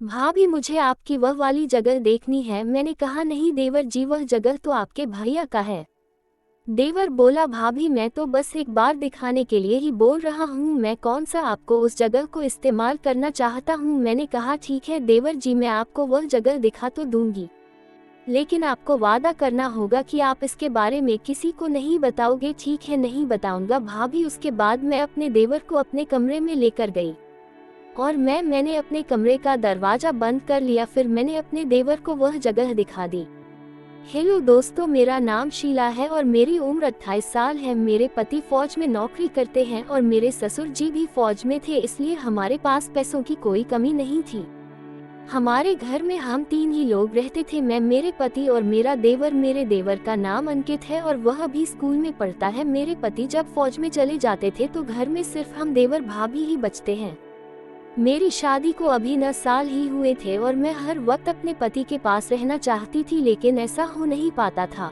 भाभी मुझे आपकी वह वाली जगह देखनी है। मैंने कहा नहीं देवर जी, वह जगह तो आपके भैया का है। देवर बोला भाभी मैं तो बस एक बार दिखाने के लिए ही बोल रहा हूँ, मैं कौन सा आपको उस जगह को इस्तेमाल करना चाहता हूँ। मैंने कहा ठीक है देवर जी, मैं आपको वह जगह दिखा तो दूंगी, लेकिन आपको वादा करना होगा कि आप इसके बारे में किसी को नहीं बताओगे। ठीक है नहीं बताऊंगा भाभी। उसके बाद मैं अपने देवर को अपने कमरे में लेकर गई और मैंने अपने कमरे का दरवाजा बंद कर लिया। फिर मैंने अपने देवर को वह जगह दिखा दी। हेलो दोस्तों, मेरा नाम शीला है और मेरी उम्र 28 साल है। मेरे पति फौज में नौकरी करते हैं और मेरे ससुर जी भी फौज में थे, इसलिए हमारे पास पैसों की कोई कमी नहीं थी। हमारे घर में हम 3 ही लोग रहते थे, मैं, मेरे पति और मेरा देवर। मेरे देवर का नाम अंकित है और वह अभी स्कूल में पढ़ता है। मेरे पति जब फौज में चले जाते थे तो घर में सिर्फ हम देवर भाभी ही बचते हैं। मेरी शादी को अभी 9 साल ही हुए थे और मैं हर वक्त अपने पति के पास रहना चाहती थी, लेकिन ऐसा हो नहीं पाता था,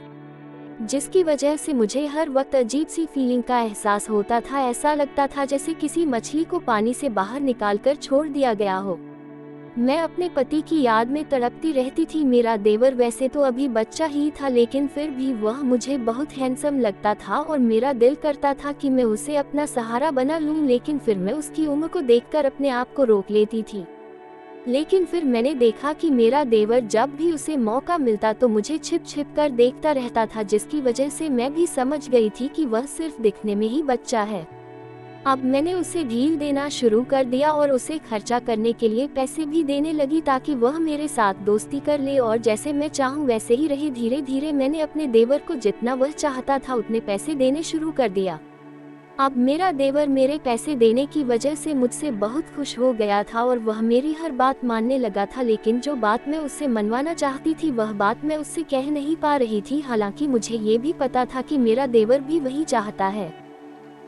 जिसकी वजह से मुझे हर वक्त अजीब सी फीलिंग का एहसास होता था। ऐसा लगता था जैसे किसी मछली को पानी से बाहर निकालकर छोड़ दिया गया हो। मैं अपने पति की याद में तड़पती रहती थी। मेरा देवर वैसे तो अभी बच्चा ही था, लेकिन फिर भी वह मुझे बहुत हैंडसम लगता था और मेरा दिल करता था कि मैं उसे अपना सहारा बना लूं, लेकिन फिर मैं उसकी उम्र को देखकर अपने आप को रोक लेती थी। लेकिन फिर मैंने देखा कि मेरा देवर जब भी उसे मौका मिलता तो मुझे छिप छिप कर देखता रहता था, जिसकी वजह से मैं भी समझ गई थी कि वह सिर्फ दिखने में ही बच्चा है। अब मैंने उसे ढील देना शुरू कर दिया और उसे खर्चा करने के लिए पैसे भी देने लगी ताकि वह मेरे साथ दोस्ती कर ले और जैसे मैं चाहूँ वैसे ही रहे। धीरे धीरे मैंने अपने देवर को जितना वह चाहता था उतने पैसे देने शुरू कर दिया। अब मेरा देवर मेरे पैसे देने की वजह से मुझसे बहुत खुश हो गया था और वह मेरी हर बात मानने लगा था, लेकिन जो बात मैं उससे मनवाना चाहती थी वह बात मैं उससे कह नहीं पा रही थी। हालांकि मुझे ये भी पता था कि मेरा देवर भी वही चाहता है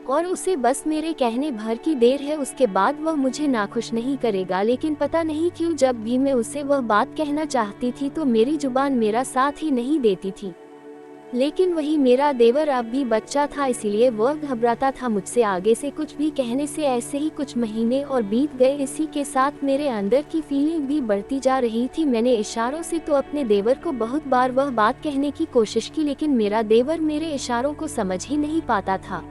और उसे बस मेरे कहने भर की देर है, उसके बाद वह मुझे नाखुश नहीं करेगा। लेकिन पता नहीं क्यों जब भी मैं उसे वह बात कहना चाहती थी तो मेरी जुबान मेरा साथ ही नहीं देती थी। लेकिन वही मेरा देवर अब भी बच्चा था, इसीलिए वह घबराता था मुझसे आगे से कुछ भी कहने से। ऐसे ही कुछ महीने और बीत गए। इसी के साथ मेरे अंदर की फीलिंग भी बढ़ती जा रही थी। मैंने इशारों से तो अपने देवर को बहुत बार वह बात कहने की कोशिश की, लेकिन मेरा देवर मेरे इशारों को समझ ही नहीं पाता था।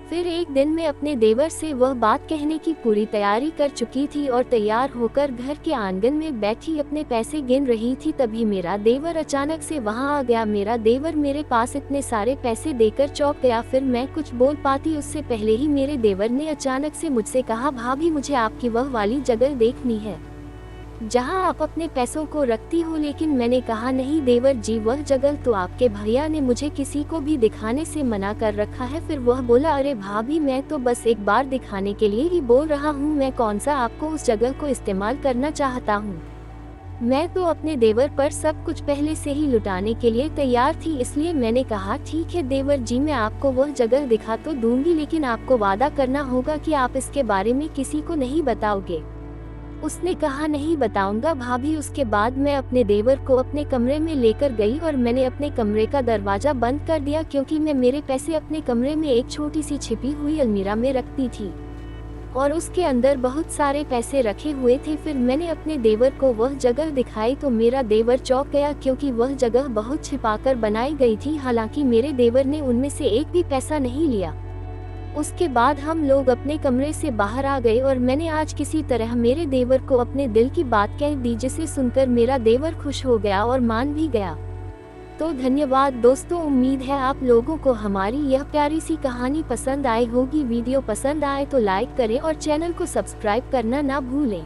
फिर एक दिन मैं अपने देवर से वह बात कहने की पूरी तैयारी कर चुकी थी और तैयार होकर घर के आंगन में बैठी अपने पैसे गिन रही थी, तभी मेरा देवर अचानक से वहां आ गया। मेरा देवर मेरे पास इतने सारे पैसे देकर चौंक गया। फिर मैं कुछ बोल पाती उससे पहले ही मेरे देवर ने अचानक से मुझसे कहा, भाभी मुझे आपकी वह वाली जगह देखनी है जहां आप अपने पैसों को रखती हो। लेकिन मैंने कहा नहीं देवर जी, वह जगह तो आपके भैया ने मुझे किसी को भी दिखाने से मना कर रखा है। फिर वह बोला, अरे भाभी मैं तो बस एक बार दिखाने के लिए ही बोल रहा हूँ, मैं कौन सा आपको उस जगह को इस्तेमाल करना चाहता हूँ। मैं तो अपने देवर पर सब कुछ पहले से ही लुटाने के लिए तैयार थी, इसलिए मैंने कहा ठीक है देवर जी, मैं आपको वह जगह दिखा तो दूंगी, लेकिन आपको वादा करना होगा कि आप इसके बारे में किसी को नहीं बताओगे। उसने कहा नहीं बताऊंगा भाभी। उसके बाद मैं अपने देवर को अपने कमरे में लेकर गई और मैंने अपने कमरे का दरवाजा बंद कर दिया, क्योंकि मैं मेरे पैसे अपने कमरे में एक छोटी सी छिपी हुई अलमीरा में रखती थी और उसके अंदर बहुत सारे पैसे रखे हुए थे। फिर मैंने अपने देवर को वह जगह दिखाई तो मेरा देवर चौंक गया, क्योंकि वह जगह बहुत छिपाकर बनाई गई थी। हालांकि मेरे देवर ने उनमें से एक भी पैसा नहीं लिया। उसके बाद हम लोग अपने कमरे से बाहर आ गए और मैंने आज किसी तरह मेरे देवर को अपने दिल की बात कह दी, जिसे सुनकर मेरा देवर खुश हो गया और मान भी गया। तो धन्यवाद दोस्तों, उम्मीद है आप लोगों को हमारी यह प्यारी सी कहानी पसंद आई होगी। वीडियो पसंद आए तो लाइक करें और चैनल को सब्सक्राइब करना ना भूलें।